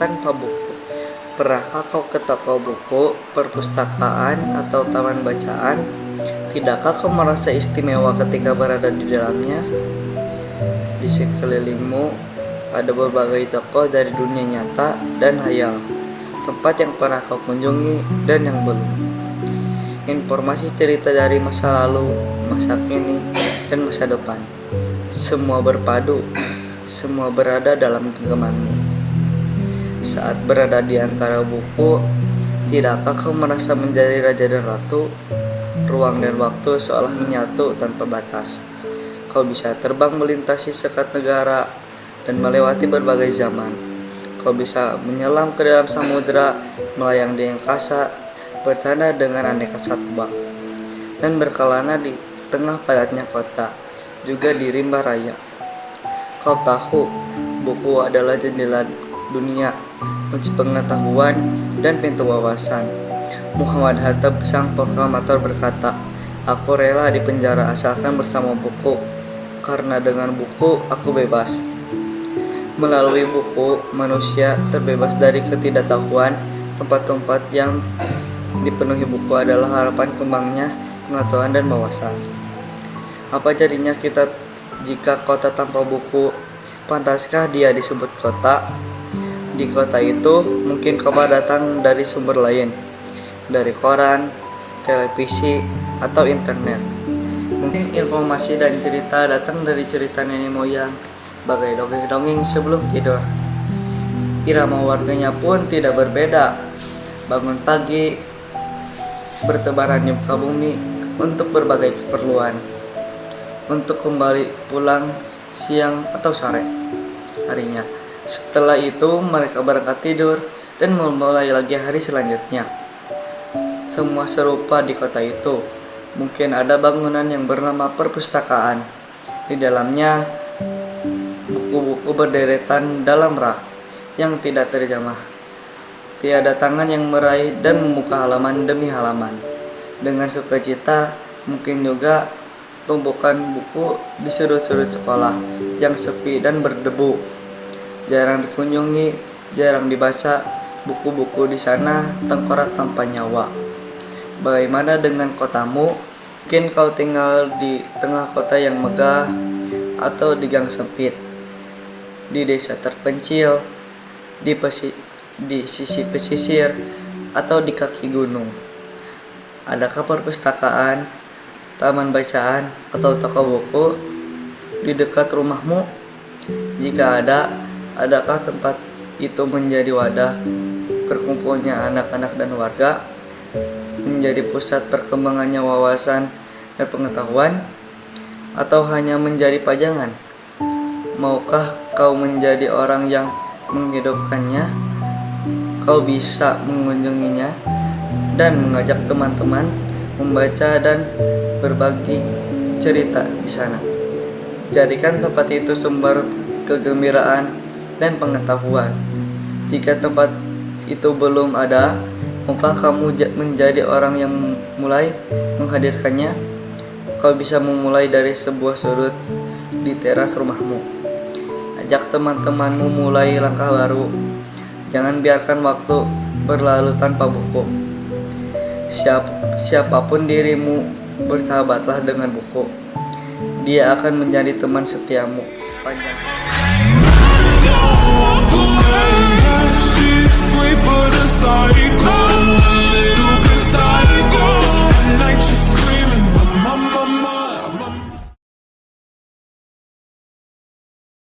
tanpa buku. Pernahkah kau ke toko buku, perpustakaan, atau taman bacaan? Tidakkah kau merasa istimewa ketika berada di dalamnya? Di sekelilingmu ada berbagai tokoh dari dunia nyata dan hayal, tempat yang pernah kau kunjungi dan yang belum. Informasi cerita dari masa lalu, masa kini, dan masa depan. Semua berpadu, semua berada dalam genggamanmu. Saat berada di antara buku, tidakkah kau merasa menjadi raja dan ratu? Ruang dan waktu seolah menyatu tanpa batas. Kau bisa terbang melintasi sekat negara dan melewati berbagai zaman. Kau bisa menyelam ke dalam samudera, melayang di angkasa, bercanda dengan aneka satwa, dan berkelana di tengah padatnya kota, juga di rimba raya. Kau tahu, buku adalah jendela dunia, kunci pengetahuan, dan pintu wawasan. Muhammad Hatta, sang proklamator, berkata, "Aku rela dipenjara asalkan bersama buku, karena dengan buku aku bebas." Melalui buku, manusia terbebas dari ketidaktahuan. Tempat-tempat yang dipenuhi buku adalah harapan kembangnya pengetahuan dan wawasan. Apa jadinya kita jika kota tanpa buku? Pantaskah dia disebut kota? Di kota itu mungkin kabar datang dari sumber lain, dari koran, televisi, atau internet. Mungkin informasi dan cerita datang dari cerita nenek moyang, bagai dongeng-dongeng sebelum tidur. Irama warganya pun tidak berbeda. Bangun pagi, bertebaran di muka bumi untuk berbagai keperluan, untuk kembali pulang siang atau sore harinya. Setelah itu mereka berangkat tidur dan memulai lagi hari selanjutnya. Semua serupa di kota itu. Mungkin ada bangunan yang bernama perpustakaan. Di dalamnya buku-buku berderetan dalam rak yang tidak terjamah. Tiada tangan yang meraih dan membuka halaman demi halaman. Dengan sukacita, mungkin juga tumpukan buku di sudut-sudut sekolah yang sepi dan berdebu. Jarang dikunjungi, jarang dibaca, buku-buku di sana tengkorak tanpa nyawa. Bagaimana dengan kotamu? Mungkin kau tinggal di tengah kota yang megah, atau di gang sempit, di desa terpencil, di sisi pesisir, atau di kaki gunung. Adakah perpustakaan, taman bacaan, atau toko buku di dekat rumahmu? Jika ada, adakah tempat itu menjadi wadah berkumpulnya anak-anak dan warga, menjadi pusat perkembangannya wawasan dan pengetahuan, atau hanya menjadi pajangan? Maukah kau menjadi orang yang menghidupkannya? Kau bisa mengunjunginya dan mengajak teman-teman membaca dan berbagi cerita di sana. Jadikan tempat itu sumber kegembiraan dan pengetahuan. Jika tempat itu belum ada, maukah kamu menjadi orang yang mulai menghadirkannya? Kau bisa memulai dari sebuah sudut di teras rumahmu. Ajak teman-temanmu mulai langkah baru. Jangan biarkan waktu berlalu tanpa buku. Siapapun dirimu, bersahabatlah dengan buku. Dia akan menjadi teman setiamu sepanjang She's sweet but a psycho.